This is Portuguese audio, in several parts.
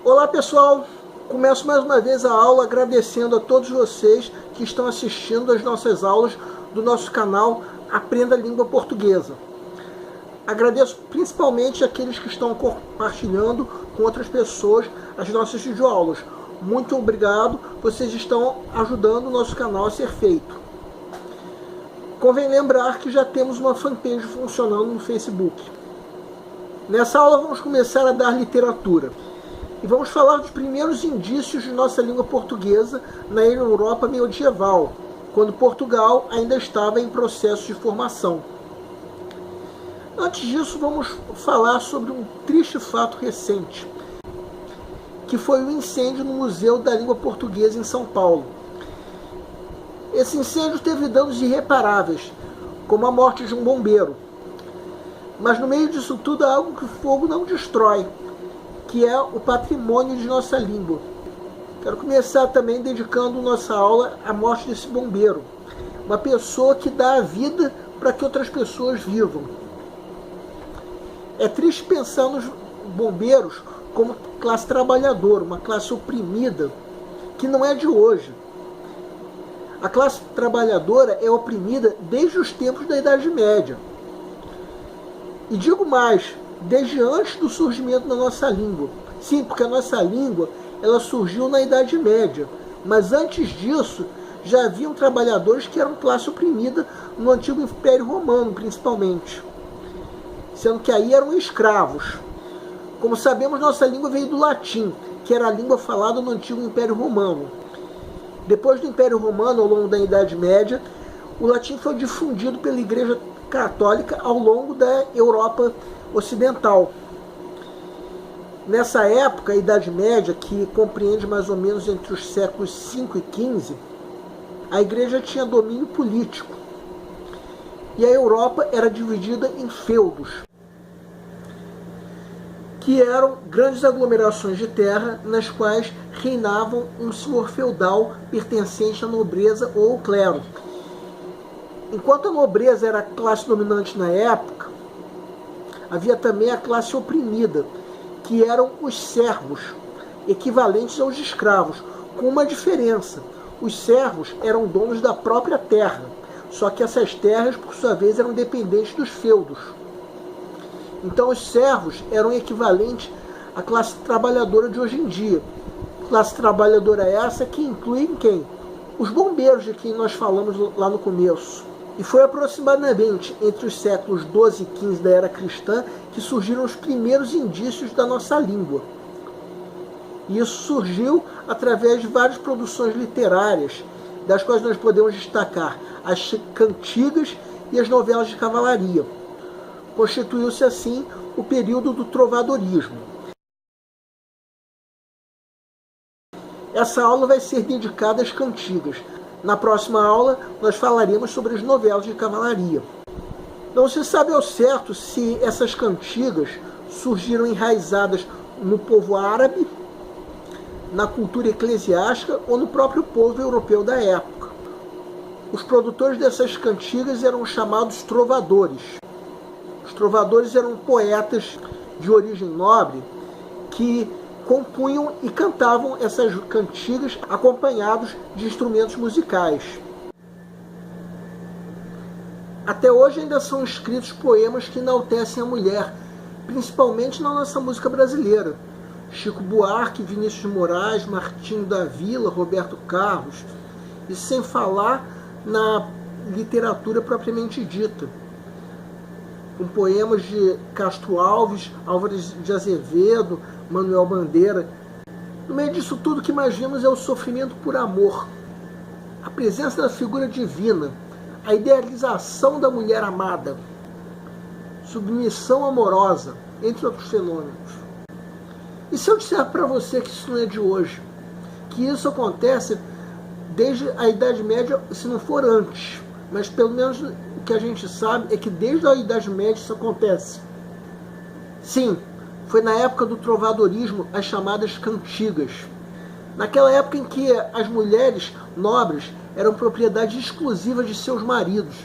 Olá pessoal, começo mais uma vez a aula agradecendo a todos vocês que estão assistindo as nossas aulas do nosso canal Aprenda a Língua Portuguesa. Agradeço principalmente aqueles que estão compartilhando com outras pessoas as nossas videoaulas. Muito obrigado, vocês estão ajudando o nosso canal a ser feito. Convém lembrar que já temos uma fanpage funcionando no Facebook. Nessa aula vamos começar a dar literatura. E vamos falar dos primeiros indícios de nossa língua portuguesa na Europa medieval, quando Portugal ainda estava em processo de formação. Antes disso, vamos falar sobre um triste fato recente, que foi o incêndio no Museu da Língua Portuguesa em São Paulo. Esse incêndio teve danos irreparáveis, como a morte de um bombeiro. Mas no meio disso tudo há algo que o fogo não destrói, que é o patrimônio de nossa língua. Quero começar também dedicando nossa aula à morte desse bombeiro, uma pessoa que dá a vida para que outras pessoas vivam. É triste pensar nos bombeiros como classe trabalhadora, uma classe oprimida, que não é de hoje. A classe trabalhadora é oprimida desde os tempos da Idade Média. E digo mais, desde antes do surgimento da nossa língua. Sim, porque a nossa língua ela surgiu na Idade Média, mas antes disso já haviam trabalhadores que eram classe oprimida no antigo Império Romano, principalmente, sendo que aí eram escravos. Como sabemos, nossa língua veio do latim, que era a língua falada no antigo Império Romano. Depois do Império Romano, ao longo da Idade Média, o latim foi difundido pela Igreja Católica ao longo da Europa Ocidental. Nessa época, a Idade Média, que compreende mais ou menos entre os séculos 5 e 15, a Igreja tinha domínio político. E a Europa era dividida em feudos, que eram grandes aglomerações de terra nas quais reinavam um senhor feudal pertencente à nobreza ou ao clero. Enquanto a nobreza era a classe dominante na época, havia também a classe oprimida, que eram os servos, equivalentes aos escravos, com uma diferença. Os servos eram donos da própria terra, só que essas terras, por sua vez, eram dependentes dos feudos. Então os servos eram equivalentes à classe trabalhadora de hoje em dia. Classe trabalhadora essa que inclui quem? Os bombeiros de quem nós falamos lá no começo. E foi aproximadamente entre os séculos 12 e 15 da era cristã que surgiram os primeiros indícios da nossa língua. E isso surgiu através de várias produções literárias, das quais nós podemos destacar as cantigas e as novelas de cavalaria. Constituiu-se assim o período do trovadorismo. Essa aula vai ser dedicada às cantigas. Na próxima aula, nós falaremos sobre as novelas de cavalaria. Não se sabe ao certo se essas cantigas surgiram enraizadas no povo árabe, na cultura eclesiástica ou no próprio povo europeu da época. Os produtores dessas cantigas eram chamados trovadores. Os trovadores eram poetas de origem nobre que compunham e cantavam essas cantigas acompanhados de instrumentos musicais. Até hoje ainda são escritos poemas que enaltecem a mulher, principalmente na nossa música brasileira. Chico Buarque, Vinícius de Moraes, Martinho da Vila, Roberto Carlos, e sem falar na literatura propriamente dita, com poemas de Castro Alves, Álvares de Azevedo, Manuel Bandeira. No meio disso tudo, o que mais vemos é o sofrimento por amor, a presença da figura divina, a idealização da mulher amada, submissão amorosa, entre outros fenômenos. E se eu disser para você que isso não é de hoje, que isso acontece desde a Idade Média, se não for antes, mas pelo menos o que a gente sabe é que desde a Idade Média isso acontece. Sim, foi na época do trovadorismo, as chamadas cantigas. Naquela época em que as mulheres nobres eram propriedade exclusiva de seus maridos,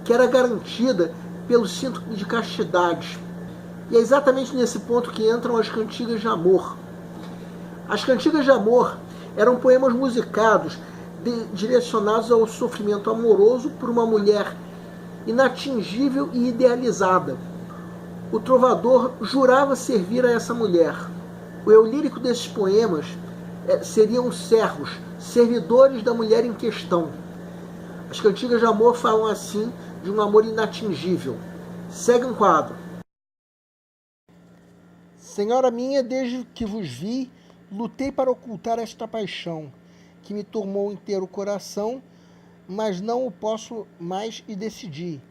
que era garantida pelo cinto de castidade. E é exatamente nesse ponto que entram as cantigas de amor. As cantigas de amor eram poemas musicados direcionados ao sofrimento amoroso por uma mulher inatingível e idealizada. O trovador jurava servir a essa mulher. O eu lírico desses poemas seriam servos, servidores da mulher em questão. As cantigas de amor falam assim de um amor inatingível. Segue um quadro. Senhora minha, desde que vos vi, lutei para ocultar esta paixão, que me tomou inteiro o coração, mas não o posso mais e decidi.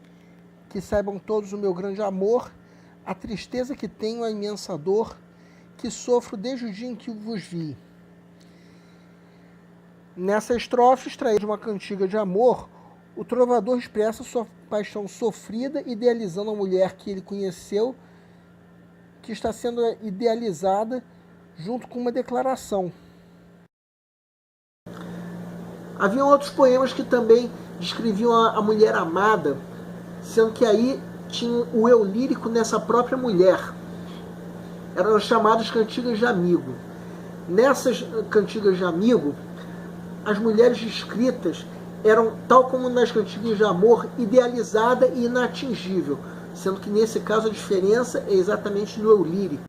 Que saibam todos o meu grande amor, a tristeza que tenho, a imensa dor, que sofro desde o dia em que vos vi. Nessa estrofe, extraída de uma cantiga de amor, o trovador expressa sua paixão sofrida, idealizando a mulher que ele conheceu, que está sendo idealizada, junto com uma declaração. Haviam outros poemas que também descreviam a mulher amada, sendo que aí tinha o eu lírico nessa própria mulher. Eram chamadas cantigas de amigo. Nessas cantigas de amigo, as mulheres descritas eram, tal como nas cantigas de amor, idealizada e inatingível, sendo que nesse caso a diferença é exatamente no eu lírico.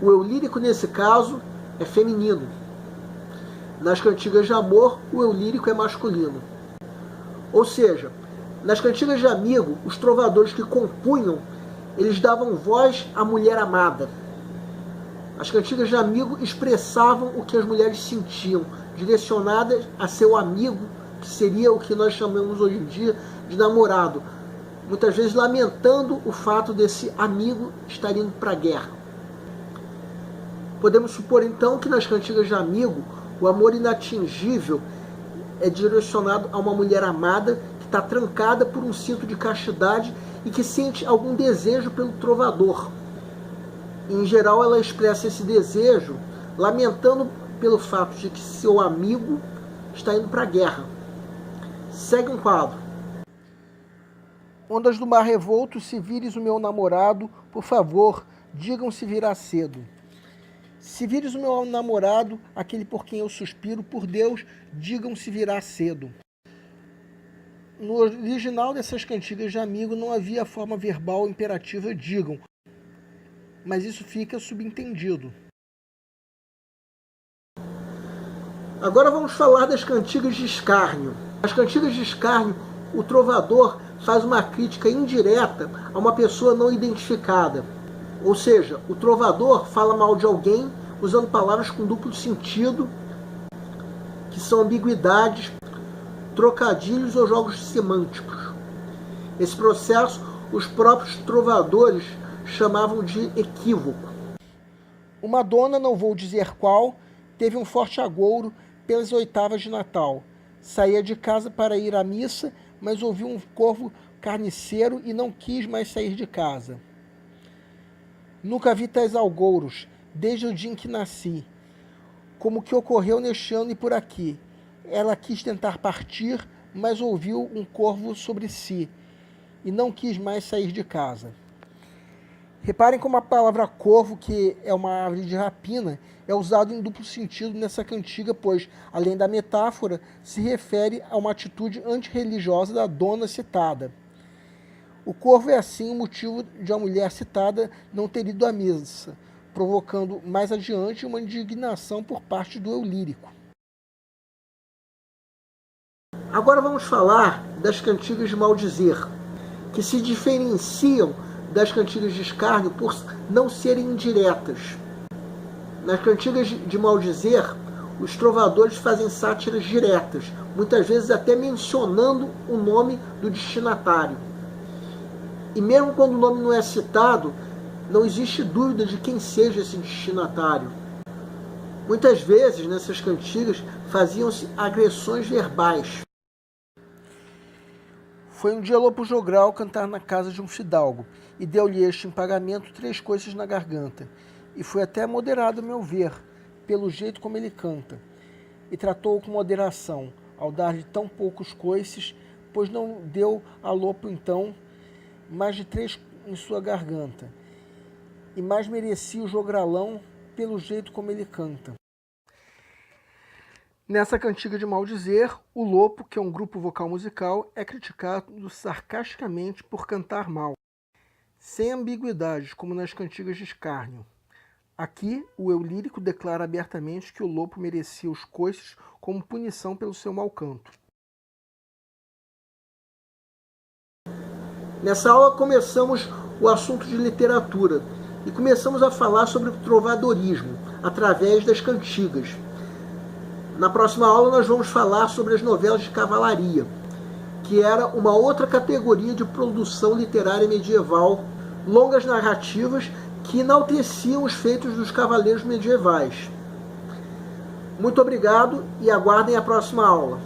O eu lírico nesse caso é feminino. Nas cantigas de amor, o eu lírico é masculino. Ou seja, nas cantigas de amigo, os trovadores que compunham, eles davam voz à mulher amada. As cantigas de amigo expressavam o que as mulheres sentiam, direcionadas a seu amigo, que seria o que nós chamamos hoje em dia de namorado, muitas vezes lamentando o fato desse amigo estar indo para a guerra. Podemos supor então que nas cantigas de amigo, o amor inatingível é direcionado a uma mulher amada que está trancada por um cinto de castidade e que sente algum desejo pelo trovador. Em geral, ela expressa esse desejo lamentando pelo fato de que seu amigo está indo para a guerra. Segue um quadro. Ondas do mar revolto, se vires o meu namorado, por favor, digam se virá cedo. Se vires o meu namorado, aquele por quem eu suspiro, por Deus, digam se virá cedo. No original dessas cantigas de amigo não havia a forma verbal imperativa digam, mas isso fica subentendido. Agora vamos falar das cantigas de escárnio. Nas cantigas de escárnio, o trovador faz uma crítica indireta a uma pessoa não identificada. Ou seja, o trovador fala mal de alguém usando palavras com duplo sentido, que são ambiguidades, trocadilhos ou jogos semânticos. Esse processo, os próprios trovadores chamavam de equívoco. Uma dona, não vou dizer qual, teve um forte agouro pelas oitavas de Natal. Saía de casa para ir à missa, mas ouviu um corvo carniceiro e não quis mais sair de casa. Nunca vi tais algouros, desde o dia em que nasci. Como que ocorreu neste ano e por aqui. Ela quis tentar partir, mas ouviu um corvo sobre si, e não quis mais sair de casa. Reparem como a palavra corvo, que é uma árvore de rapina, é usado em duplo sentido nessa cantiga, pois, além da metáfora, se refere a uma atitude antirreligiosa da dona citada. O corvo é, assim, o motivo de a mulher citada não ter ido à missa, provocando mais adiante uma indignação por parte do eu lírico. Agora vamos falar das cantigas de maldizer, que se diferenciam das cantigas de escárnio por não serem indiretas. Nas cantigas de maldizer, os trovadores fazem sátiras diretas, muitas vezes até mencionando o nome do destinatário. E mesmo quando o nome não é citado, não existe dúvida de quem seja esse destinatário. Muitas vezes, nessas cantigas, faziam-se agressões verbais. Foi um dia Lopo Jogral cantar na casa de um fidalgo, e deu-lhe este em pagamento 3 coices na garganta, e foi até moderado, a meu ver, pelo jeito como ele canta, e tratou-o com moderação, ao dar-lhe tão poucos coices, pois não deu a Lopo então mais de 3 em sua garganta, e mais merecia o jogralão pelo jeito como ele canta. Nessa cantiga de maldizer, o Lopo, que é um grupo vocal musical, é criticado sarcasticamente por cantar mal, sem ambiguidades, como nas cantigas de escárnio. Aqui, o eu lírico declara abertamente que o Lopo merecia os coices como punição pelo seu mau canto. Nessa aula começamos o assunto de literatura e começamos a falar sobre o trovadorismo através das cantigas. Na próxima aula nós vamos falar sobre as novelas de cavalaria, que era uma outra categoria de produção literária medieval, longas narrativas que enalteciam os feitos dos cavaleiros medievais. Muito obrigado e aguardem a próxima aula.